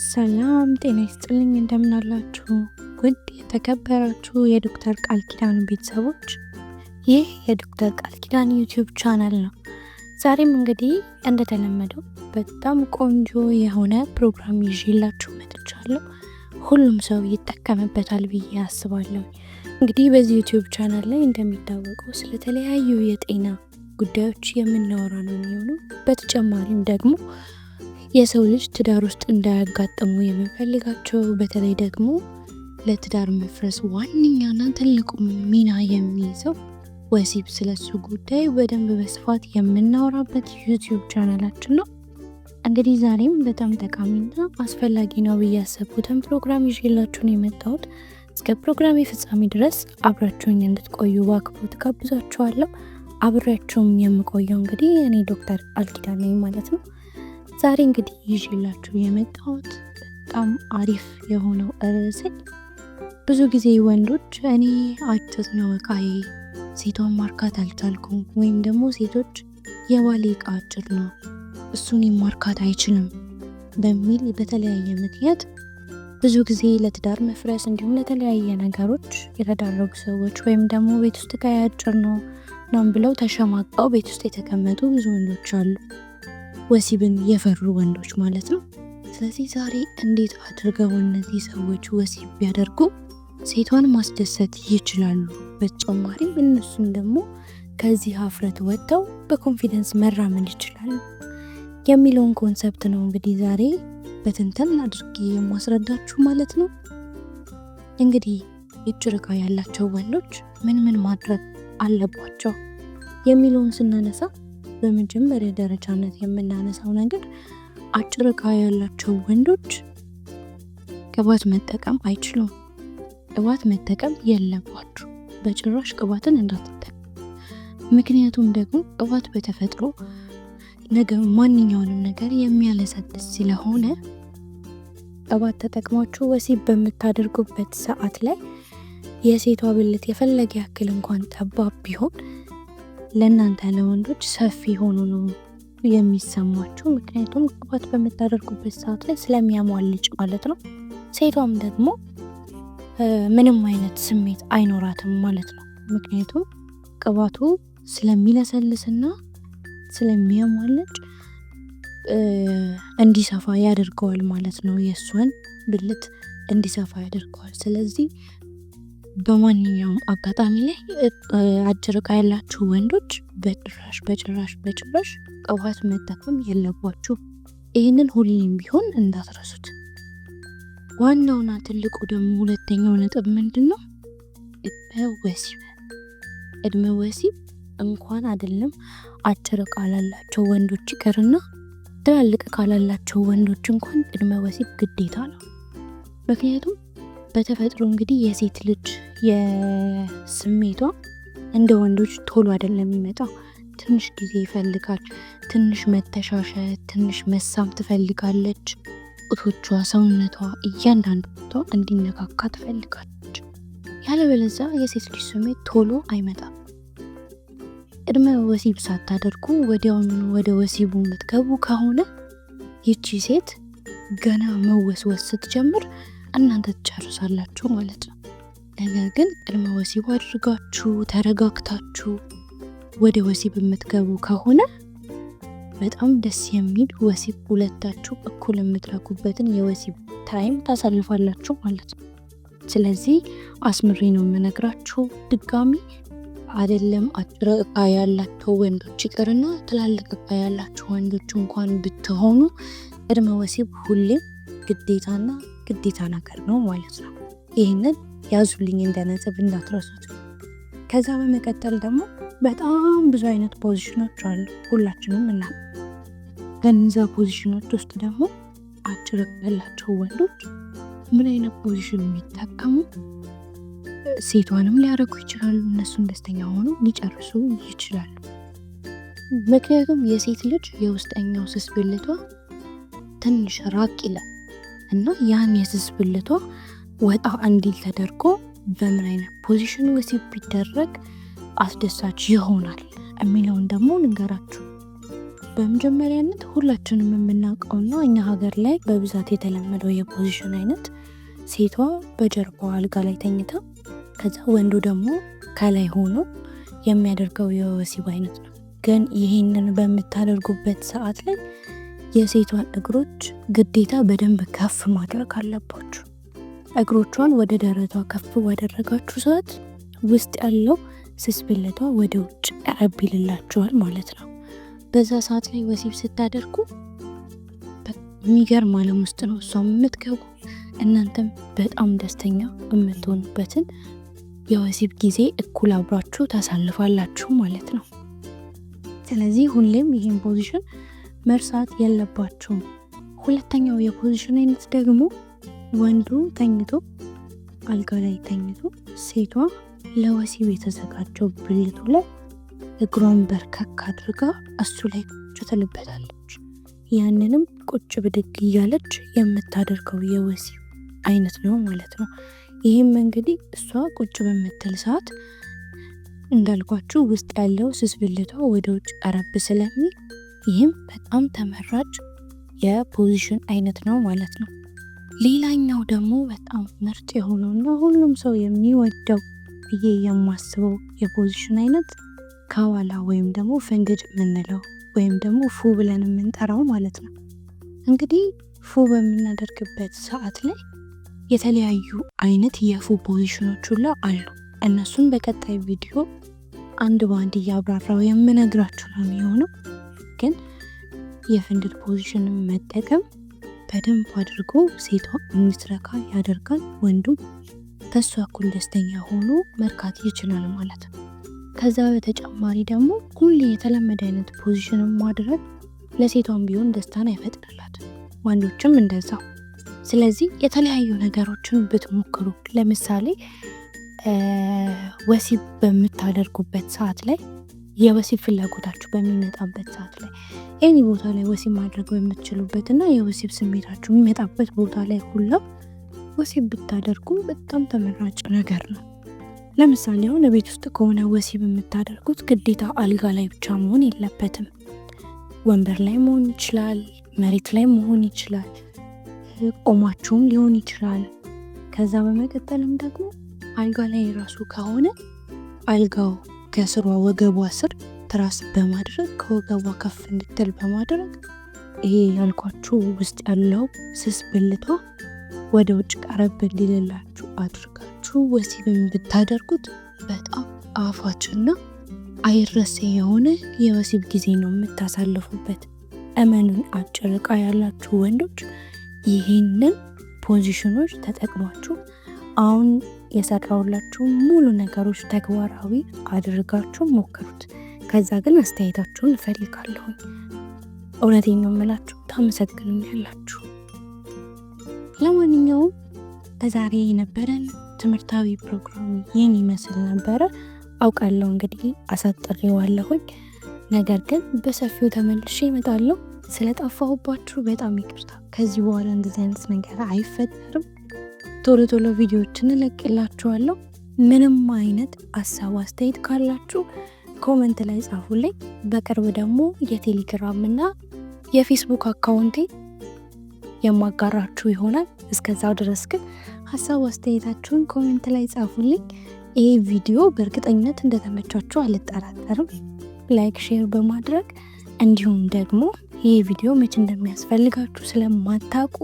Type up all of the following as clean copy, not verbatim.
ሰላም ጤና ይስጥልኝ። እንደምን አላችሁ? ውድ የተከበራችሁ የዶክተር ቃል ኪዳን ቤተሰቦች፣ ይህ የዶክተር ቃል ኪዳን ዩቲዩብ ቻናል ነው። ዛሬም እንግዲህ እንደተለመደው በጣም ቆንጆ የሆነ ፕሮግራም ይዤላችሁ መጥቻለሁ። ሁሉም ሰው ይጠቀምበታል ብዬ አስባለሁ። እንግዲህ በዚህ ዩቲዩብ ቻናል ላይ እንደሚታወቀው ስለተለያዩ የጤና ጉዳዮች የምናወራ ነው የሚሆነው። በተጨማሪም ደግሞ የሰው ልጅ ትዳር ውስጥ እንዳያጋጥሙ የምንፈልጋቸው በተለይ ደግሞ ለትዳር መፍረስ ዋነኛና ትልቁ ሚና የሚይዘው ወሲብ፣ ስለሱ ጉዳይ በደንብ በስፋት የምናወራበት ዩቲዩብ ቻናላችን ነው። እንግዲህ ዛሬም በጣም ጠቃሚና አስፈላጊ ነው ብዬ ያሰብኩትን ፕሮግራም ይዤላችሁ ነው የመጣሁት። እስከ ፕሮግራም ፍጻሜ ድረስ አብራችሁኝ እንድትቆዩ በአክብሮት ጋብዛችኋለሁ። አብሬያችሁም የምቆየው እንግዲህ እኔ ዶክተር ቃል ኪዳን ነኝ ማለት ነው። ዛሬ እንግዲህ ይዤላችሁ የመጣሁት በጣም አሪፍ የሆነው ርዕስ፣ ብዙ ጊዜ ወንዶች እኔ አጭር ነው እቃዬ፣ ሴቷን ማርካት አልቻልኩም፣ ወይም ደግሞ ሴቶች የባሌ እቃ አጭር ነው እሱን ማርካት አይችልም በሚል በተለያየ ምክንያት ብዙ ጊዜ ለትዳር መፍረስ እንዲሁም ለተለያየ ነገሮች የተዳረጉ ሰዎች ወይም ደግሞ ቤት ውስጥ እቃዬ አጭር ነው ናም ብለው ተሸማቀው ቤት ውስጥ የተቀመጡ ብዙ ወንዶች አሉ። ወሲብን የፈሩ ወንዶች ማለት ነው። ስለዚህ ዛሬ እንዴት አድርገው እነዚህ ሰዎች ወሲብ ቢያደርጉ ሴቷን ማስደሰት ይችላሉ፣ በተጨማሪም እነሱም ደግሞ ከዚህ ሀፍረት ወጥተው በኮንፊደንስ መራመድ ይችላሉ የሚለውን ኮንሰፕት ነው እንግዲህ ዛሬ በትንተን አድርጌ የማስረዳችሁ ማለት ነው። እንግዲህ አጭር እቃ ያላቸው ወንዶች ምን ምን ማድረግ አለባቸው የሚለውን ስናነሳ በመጀመሪያ ደረጃነት የምናነሳው ነገር አጭር እቃ ያላቸው ወንዶች ቅባት መጠቀም አይችሉም። ቅባት መጠቀም የለባችሁ፣ በጭራሽ ቅባትን እንዳትጠቀም። ምክንያቱም ደግሞ ቅባት በተፈጥሮ ማንኛውንም ነገር የሚያለሰልስ ስለሆነ ቅባት ተጠቅማችሁ ወሲብ በምታደርጉበት ሰዓት ላይ የሴቷ ብልት የፈለገ ያክል እንኳን ጠባብ ቢሆን ለእናንተ ለወንዶች ሰፊ ሆኖ ነው የሚሰማችሁ። ምክንያቱም ቅባት በምታደርጉበት ሰዓት ላይ ስለሚያሟልጭ ማለት ነው። ሴቷም ደግሞ ምንም አይነት ስሜት አይኖራትም ማለት ነው። ምክንያቱም ቅባቱ ስለሚለሰልስና ስለሚያሟልጭ እንዲሰፋ ያደርገዋል ማለት ነው። የእሷን ብልት እንዲሰፋ ያደርገዋል። ስለዚህ በማንኛውም አጋጣሚ ላይ አጭር እቃ ያላችሁ ወንዶች በጭራሽ ቅባት መጠቀም የለባችሁ። ይህንን ሁሌም ቢሆን እንዳትረሱት። ዋናውና ትልቁ ደግሞ ሁለተኛው ነጥብ ምንድን ነው? ቅድመ ወሲብ እንኳን አይደለም አጭር እቃ ላላቸው ወንዶች ይቀርና ትላልቅ እቃ ላላቸው ወንዶች እንኳን ቅድመ ወሲብ ግዴታ ነው። ምክንያቱም በተፈጥሮ እንግዲህ የሴት ልጅ የስሜቷ እንደ ወንዶች ቶሎ አይደለም የሚመጣው። ትንሽ ጊዜ ይፈልጋል። ትንሽ መተሻሸት፣ ትንሽ መሳም ትፈልጋለች። ጡቶቿ፣ ሰውነቷ፣ እያንዳንዱ ቦታ እንዲነካካ ትፈልጋለች። ያለበለዚያ የሴት ልጅ ስሜት ቶሎ አይመጣም። ቅድመ ወሲብ ሳታደርጉ ወዲያውኑ ወደ ወሲቡ የምትገቡ ከሆነ ይቺ ሴት ገና መወስወስ ስትጀምር እናንተ ትጨርሳላችሁ ማለት ነው። ነገር ግን ቅድመ ወሲብ አድርጋችሁ ተረጋግታችሁ ወደ ወሲብ የምትገቡ ከሆነ በጣም ደስ የሚል ወሲብ፣ ሁለታችሁ እኩል የምትረኩበትን የወሲብ ታይም ታሳልፋላችሁ ማለት ነው። ስለዚህ አስምሬ ነው የምነግራችሁ። ድጋሚ አይደለም አጭር እቃ ያላቸው ወንዶች ይቅርና ትላልቅ እቃ ያላቸው ወንዶች እንኳን ብትሆኑ ቅድመ ወሲብ ሁሌም ግዴታ ነገር ነው ማለት ነው። ይህንን ያዙልኝ እንደ ነጥብ እንዳትረሱት። ከዛ በመቀጠል ደግሞ በጣም ብዙ አይነት ፖዚሽኖች አሉ፣ ሁላችንም እና ከነዛ ፖዚሽኖች ውስጥ ደግሞ አጭር ያላቸው ወንዶች ምን አይነት ፖዚሽን የሚጠቀሙ ሴቷንም ሊያረጉ ይችላሉ፣ እነሱም ደስተኛ ሆኖ ሊጨርሱ ይችላሉ። ምክንያቱም የሴት ልጅ የውስጠኛው ስስ ብልቷ ትንሽ ራቅ ይላል እና ያን የስስ ብልቷ ወጣ እንዲል ተደርጎ በምን አይነት ፖዚሽን ወሲብ ቢደረግ አስደሳች ይሆናል የሚለውን ደግሞ ልንገራችሁ። በመጀመሪያነት ሁላችንም የምናውቀውና እኛ ሀገር ላይ በብዛት የተለመደው የፖዚሽን አይነት ሴቷ በጀርባዋ አልጋ ላይ ተኝታ ከዛ ወንዱ ደግሞ ከላይ ሆኖ የሚያደርገው የወሲብ አይነት ነው። ግን ይህንን በምታደርጉበት ሰዓት ላይ የሴቷን እግሮች ግዴታ በደንብ ከፍ ማድረግ አለባችሁ። እግሮቿን ወደ ደረቷ ከፍ ባደረጋችሁ ሰዓት ውስጥ ያለው ስስ ብልቷ ወደ ውጭ ቀረብ ይልላችኋል ማለት ነው። በዛ ሰዓት ላይ ወሲብ ስታደርጉ የሚገርም ዓለም ውስጥ ነው እሷ የምትገቡ፣ እናንተም በጣም ደስተኛ የምትሆኑበትን የወሲብ ጊዜ እኩል አብራችሁ ታሳልፋላችሁ ማለት ነው። ስለዚህ ሁሌም ይህን ፖዚሽን መርሳት የለባችሁም። ሁለተኛው የፖዚሽን አይነት ደግሞ ወንዱ ተኝቶ አልጋ ላይ ተኝቶ ሴቷ ለወሲብ የተዘጋጀው ብልቱ ላይ እግሯን በርከክ አድርጋ እሱ ላይ ቁጭ ትልበታለች። ያንንም ቁጭ ብድግ እያለች የምታደርገው የወሲብ አይነት ነው ማለት ነው። ይህም እንግዲህ እሷ ቁጭ በምትል ሰዓት እንዳልኳችሁ ውስጥ ያለው ስስ ብልቷ ወደ ውጭ ቀረብ ስለሚል ይህም በጣም ተመራጭ የፖዚሽን አይነት ነው ማለት ነው። ሌላኛው ደግሞ በጣም ምርጥ የሆነውና ሁሉም ሰው የሚወደው ብዬ የማስበው የፖዚሽን አይነት ከኋላ ወይም ደግሞ ፍንግድ የምንለው ወይም ደግሞ ፉ ብለን የምንጠራው ማለት ነው። እንግዲህ ፉ በምናደርግበት ሰዓት ላይ የተለያዩ አይነት የፉ ፖዚሽኖች ሁላ አሉ። እነሱን በቀጣይ ቪዲዮ አንድ በአንድ እያብራራው የምነግራችሁ ነው የሚሆነው። ግን የፍንድድ ፖዚሽንን መጠቀም በደንብ አድርጎ ሴቷ እንድትረካ ያደርጋል። ወንዱም ከሷ እኩል ደስተኛ ሆኖ መርካት ይችላል ማለት ነው። ከዛ በተጨማሪ ደግሞ ሁሌ የተለመደ አይነት ፖዚሽንን ማድረግ ለሴቷም ቢሆን ደስታን አይፈጥርላት፣ ወንዶችም እንደዛው። ስለዚህ የተለያዩ ነገሮችን ብትሞክሩ፣ ለምሳሌ ወሲብ በምታደርጉበት ሰዓት ላይ የወሲብ ፍላጎታችሁ በሚመጣበት ሰዓት ላይ ኤኒ ቦታ ላይ ወሲብ ማድረግ በምትችሉበት እና የወሲብ ስሜታችሁ የሚመጣበት ቦታ ላይ ሁላ ወሲብ ብታደርጉ በጣም ተመራጭ ነገር ነው። ለምሳሌ አሁን ቤት ውስጥ ከሆነ ወሲብ የምታደርጉት ግዴታ አልጋ ላይ ብቻ መሆን የለበትም። ወንበር ላይ መሆን ይችላል፣ መሬት ላይ መሆን ይችላል፣ ቆማችሁም ሊሆን ይችላል። ከዛ በመቀጠልም ደግሞ አልጋ ላይ ራሱ ከሆነ አልጋው ከስሯ ወገቧ ስር ትራስ በማድረግ ከወገቧ ከፍ እንድትል በማድረግ ይሄ ያልኳችሁ ውስጥ ያለው ስስ ብልቷ ወደ ውጭ ቀረብ እንዲልላችሁ አድርጋችሁ ወሲብን ብታደርጉት በጣም ጣፋጭና አይረሴ የሆነ የወሲብ ጊዜ ነው የምታሳልፉበት። እመኑን፣ አጭር ዕቃ ያላችሁ ወንዶች ይህንን ፖዚሽኖች ተጠቅማችሁ አሁን የሰራሁላችሁ ሙሉ ነገሮች ተግባራዊ አድርጋችሁ ሞክሩት። ከዛ ግን አስተያየታችሁን እፈልጋለሁ። እውነቴን ነው የምላችሁ፣ ታመሰግኑኛላችሁ። ለማንኛውም ለዛሬ የነበረን ትምህርታዊ ፕሮግራም ይህን ይመስል ነበረ። አውቃለሁ እንግዲህ አሳጥሬዋለሁኝ፣ ነገር ግን በሰፊው ተመልሼ እመጣለሁ። ስለጠፋሁባችሁ በጣም ይቅርታ። ከዚህ በኋላ እንደዚህ አይነት ነገር አይፈጠርም። ቶሎ ቶሎ ቪዲዮዎችን እለቅላችኋለሁ። ምንም አይነት ሀሳብ አስተያየት ካላችሁ ኮመንት ላይ ጻፉልኝ። በቅርብ ደግሞ የቴሌግራም እና የፌስቡክ አካውንቴ የማጋራችሁ ይሆናል። እስከዛው ድረስ ግን ሀሳብ አስተያየታችሁን ኮመንት ላይ ጻፉልኝ። ይህ ቪዲዮ በእርግጠኝነት እንደተመቻችሁ አልጠራጠርም። ላይክ፣ ሼር በማድረግ እንዲሁም ደግሞ ይህ ቪዲዮ መቼ እንደሚያስፈልጋችሁ ስለማታውቁ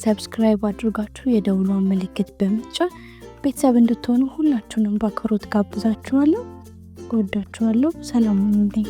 ሰብስክራይብ አድርጋችሁ የደውሏን ምልክት በመጫን ቤተሰብ እንድትሆኑ ሁላችሁንም በአክብሮት ጋብዛችኋለሁ። እወዳችኋለሁ። ሰላም ሁኑልኝ።